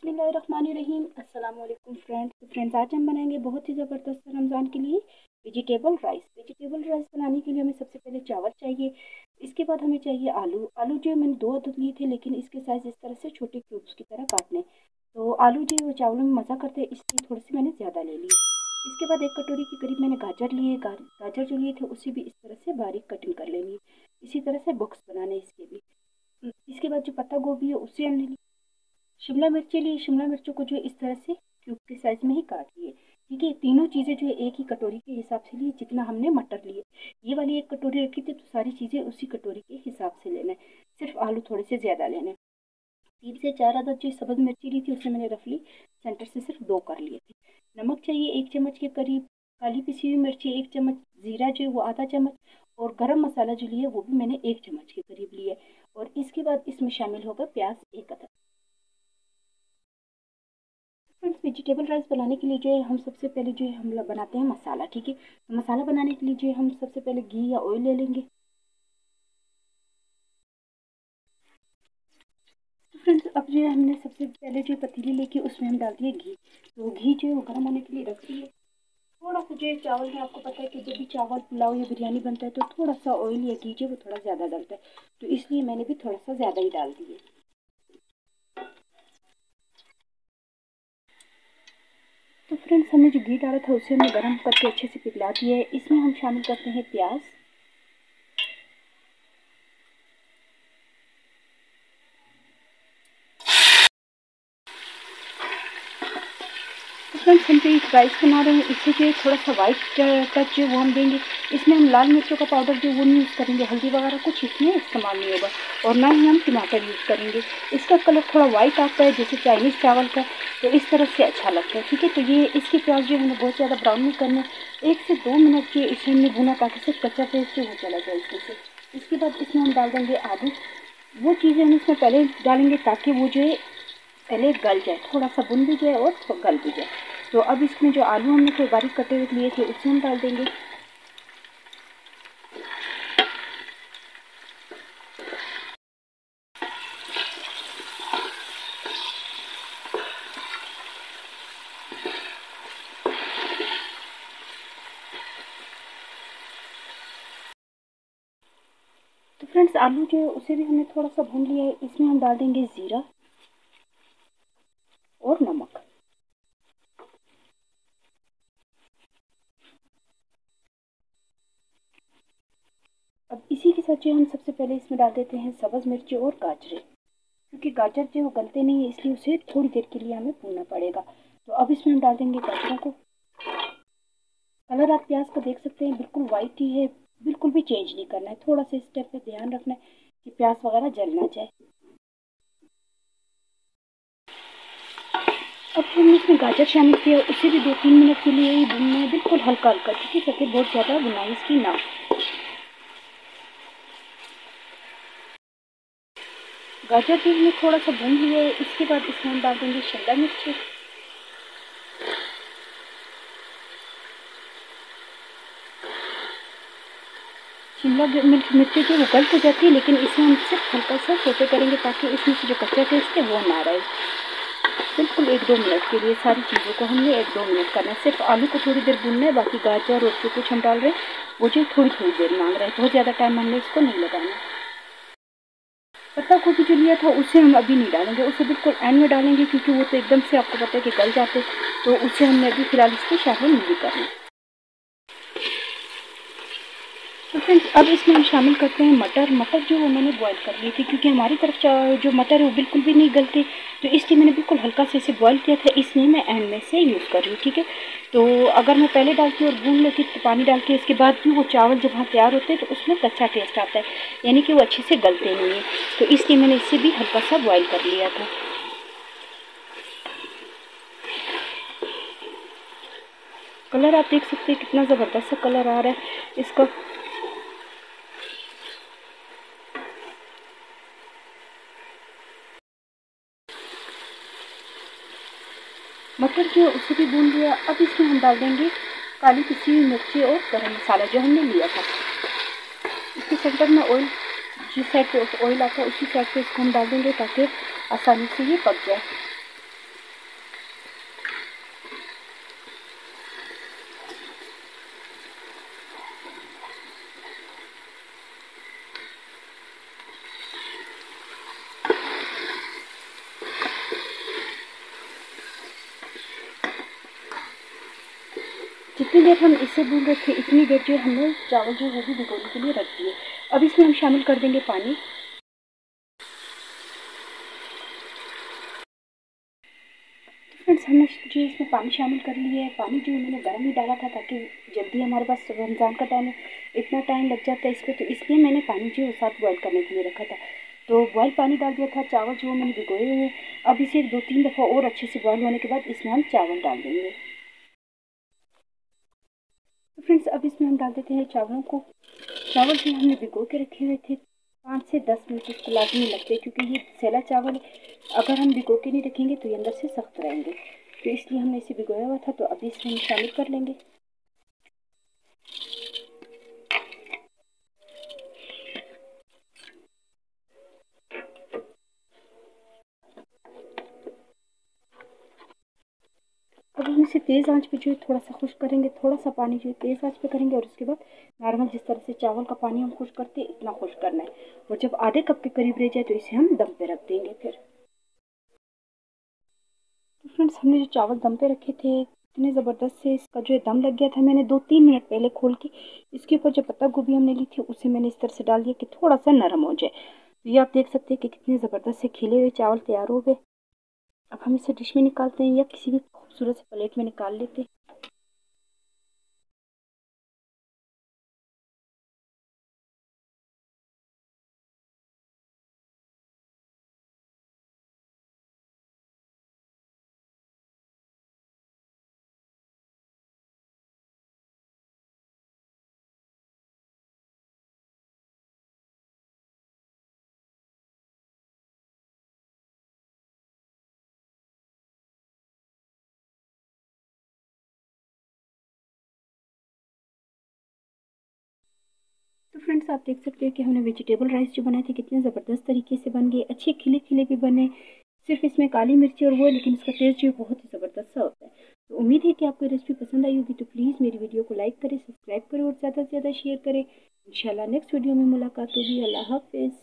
बिस्मिल्लाहिर्रहमानिर्रहीम। अस्सलाम वालेकुम फ्रेंड्स, आज हम बनाएंगे बहुत ही ज़बरदस्त रमज़ान के लिए वेजिटेबल राइस। वेजिटेबल राइस बनाने के लिए हमें सबसे पहले चावल चाहिए। इसके बाद हमें चाहिए आलू जो मैंने 2 अदद लिए थे, लेकिन इसके साइज़ इस तरह से छोटे क्यूब्स की तरह काटने। तो आलू जो वो चावलों में मज़ा करते हैं, इसलिए थोड़े से मैंने ज़्यादा ले लिए। इसके बाद 1 कटोरी के करीब मैंने गाजर लिए। गाजर जो लिए थे उसे भी इस तरह से बारीक कटिंग कर लेनी है। इसी तरह से बॉक्स बनाने इसके भी। इसके बाद जो पत्ता गोभी है उसे हमने शिमला मिर्ची ली। शिमला मिर्चों को जो है इस तरह से क्यूब के साइज में ही काट लिए। ठीक है, तीनों चीज़ें जो है एक ही कटोरी के हिसाब से लिए, जितना हमने मटर लिए। ये वाली 1 कटोरी रखी थी, तो सारी चीज़ें उसी कटोरी के हिसाब से लेना है। सिर्फ आलू थोड़े से ज़्यादा लेने हैं। 3 से 4 अदद जो सब्ज़ मिर्ची ली थी, उसे मैंने रफली सेंटर से सिर्फ 2 कर लिए थे। नमक चाहिए 1 चम्मच के करीब। काली पिसी हुई मिर्ची 1 चम्मच। ज़ीरा जो है वो आधा चम्मच। और गरम मसाला जो लिया वो भी मैंने 1 चम्मच के करीब लिया। और इसके बाद इसमें शामिल होगा प्याज 1 अदद। फ्रेंड्स, वेजिटेबल राइस बनाने के लिए जो है हम सबसे पहले जो है हम लोग बनाते हैं मसाला। ठीक है, तो मसाला बनाने के लिए जो है हम सबसे पहले घी या ऑयल ले लेंगे। तो फ्रेंड्स, अब जो है हमने सबसे पहले जो पतीली लेके उसमें हम डाल दिए घी। तो घी जो है वो गर्म होने के लिए रख दिए। थोड़ा सा जो है चावल में, आपको पता है कि जब भी चावल पुलाव या बिरयानी बनता है तो थोड़ा सा ऑयल या घी जो है वो थोड़ा ज़्यादा डलता है, तो इसलिए मैंने भी थोड़ा सा ज़्यादा ही डाल दिए। तो फ्रेंड्स, हमने जो घी डाला था उसे हमने गर्म करके अच्छे से पिघला दिया है। इसमें हम शामिल करते हैं प्याज। फ्रेंड्स, हम जो राइस बना रहे हैं इससे जो थोड़ा सा वाइट टच जो वो हम देंगे। इसमें हम लाल मिर्चों का पाउडर जो वो नहीं यूज़ करेंगे, हल्दी वगैरह कुछ इसमें इस्तेमाल नहीं होगा। और ना ही हम टमाटर यूज़ करेंगे। इसका कलर थोड़ा वाइट आता है जैसे चाइनीज़ चावल का, तो इस तरह से अच्छा लगता है। ठीक है, तो ये इसके प्याज जो हमें बहुत ज़्यादा ब्राउन नहीं करना। 1 से 2 मिनट जो इसे हमने भुना, ताकि सिर्फ कच्चा टेस्ट जो वो चला जाए इसमें से। इसके बाद इसमें हम डाल देंगे आलू। वो चीज़ें हम इसमें पहले डालेंगे ताकि वो जो है पहले गल जाए, थोड़ा सा भुन भी जाए और गल भी जाए। तो अब इसमें जो आलू हमने थोड़े बारीक कटे हुए लिए थे उसे हम डाल देंगे। तो फ्रेंड्स, आलू जो है उसे भी हमने थोड़ा सा भून लिया है। इसमें हम डाल देंगे ज़ीरा और नमक। अब इसी के साथ जो हम सबसे पहले इसमें डाल देते हैं सब्ज़ मिर्ची और गाजरें। क्योंकि गाजर जो गलते नहीं है, इसलिए उसे थोड़ी देर के लिए हमें भूनना पड़ेगा। तो अब इसमें हम डाल देंगे गाजरों को। कलर आप प्याज का देख सकते हैं, बिल्कुल वाइट ही है, बिल्कुल भी चेंज नहीं करना है। थोड़ा सा स्टेप पे ध्यान रखना है कि प्याज वगैरह जल ना जाए। अब हमने इसमें गाजर शामिल किया, उसे भी 2-3 मिनट के लिए ही भूनना है, बिल्कुल हल्का हल्का। ठीक है, ताकि बहुत ज़्यादा भुनाई इसकी ना। गाजर भी हमने थोड़ा सा भून लिया है। इसके बाद इसमें हम डाल देंगे शिमला मिर्च। शिमला मिर्च जो वो गल तो जाती है, लेकिन इसमें हम सिर्फ हल्का सा सोते करेंगे ताकि इसमें से जो कच्चा टेस्ट है वो ना रहे। बिल्कुल 1-2 मिनट के लिए सारी चीज़ों को हमने 1-2 मिनट करना है। सिर्फ आलू को थोड़ी देर भूनना है, बाकी गाजर और जो कुछ हम डाल रहे हैं वो जो थोड़ी थोड़ी देर मांग रहा है। बहुत ज़्यादा टाइम हमने इसको नहीं लगाना। पत्ता गोभी जो लिया था उसे हम अभी नहीं डालेंगे, उसे बिल्कुल एंड में डालेंगे, क्योंकि वो तो एकदम से आपको पता है कि गल जाते, तो उसे हमने अभी फ़िलहाल इसको शामिल नहीं करना। तो फ्रेंड्स, अब इसमें हम शामिल करते हैं मटर। मटर जो वो मैंने बॉईल कर ली थी, क्योंकि हमारी तरफ जो मटर है वो बिल्कुल भी नहीं गलते, तो इसलिए मैंने बिल्कुल हल्का से इसे बॉईल किया था। इसलिए मैं एंड में से यूज़ कर रही हूँ। ठीक है, तो अगर मैं पहले डालती और भून लेती तो पानी डाल के, इसके बाद भी वो चावल जब वहाँ तैयार होते हैं तो उसमें कच्चा टेस्ट आता है, यानी कि वो अच्छे से गलते नहीं है। तो इसलिए मैंने इसे भी हल्का सा बॉयल कर लिया था। कलर आप देख सकते हैं कितना ज़बरदस्त सा कलर आ रहा है इसका। मटर जो है उसे भी भून लिया। अब इसमें हम डाल देंगे काली पिसी हुई मिर्ची और गरम मसाला जो हमने लिया था। इसके सेंटर में ऑयल, जिस साइड पे ऑयल आता है उसी साइड पे इसको हम डाल देंगे ताकि आसानी से ये पक जाए। जितनी देर हम इसे भून रखे इतनी देर जो हमने चावल जो है वो भी भिगोने के लिए रख दिए। अब इसमें हम शामिल कर देंगे पानी। फ्रेंड्स हमने जो इसमें पानी शामिल कर लिया है। पानी जो मैंने गर्म ही डाला था ताकि जल्दी हमारे पास रमज़ान का टाइम है, इतना टाइम लग जाता है इस पर, तो इसलिए मैंने पानी जो है साथ बॉयल करने के लिए रखा था। तो बॉयल पानी डाल दिया था, चावल जो मैंने भिगोए हुए। अब इसे 2-3 दफ़ा और अच्छे से बॉयल होने के बाद इसमें हम चावल डाल देंगे। तो फ्रेंड्स अब इसमें हम डाल देते हैं चावलों को। चावल जो हमने भिगो के रखे हुए थे 5 से 10 मिनट इसको लाजमी लगते हैं, क्योंकि ये सैला चावल अगर हम भिगो के नहीं रखेंगे तो ये अंदर से सख्त रहेंगे, तो इसलिए हमने इसे भिगोया हुआ था। तो अभी इसमें हम शामिल कर लेंगे। अब हम इसे तेज़ आंच पे जो है थोड़ा सा खुश्क करेंगे। थोड़ा सा पानी जो है तेज़ आंच पे करेंगे और उसके बाद नॉर्मल जिस तरह से चावल का पानी हम खुश्क करते हैं इतना खुश्क करना है। और जब आधे कप के करीब रह जाए तो इसे हम दम पे रख देंगे। फिर तो फ्रेंड्स हमने जो चावल दम पे रखे थे इतने ज़बरदस्त से इसका जो है दम लग गया था। मैंने 2-3 मिनट पहले खोल के इसके ऊपर जो पत्ता गोभी हमने ली थी उसे मैंने इस तरह से डाल दिया कि थोड़ा सा नरम हो जाए। तो ये आप देख सकते हैं कि कितने ज़बरदस्त से खिले हुए चावल तैयार हो गए। अब हम इसे डिश में निकालते हैं या किसी भी खूबसूरत से प्लेट में निकाल लेते हैं। तो फ्रेंड्स आप देख सकते हैं कि हमने वेजिटेबल राइस जो बनाए थे कितने ज़बरदस्त तरीके से बन गए, अच्छे खिले खिले भी बने। सिर्फ इसमें काली मिर्ची और वो है, लेकिन इसका टेस्ट जो है बहुत ही ज़बरदस्त सा होता है। तो उम्मीद है कि आपको रेसिपी पसंद आई होगी। तो प्लीज़ मेरी वीडियो को लाइक करें, सब्सक्राइब करें और ज़्यादा से ज़्यादा शेयर करें। इंशाल्लाह नेक्स्ट वीडियो में मुलाकात होगी। अल्लाह हाफ़िज़।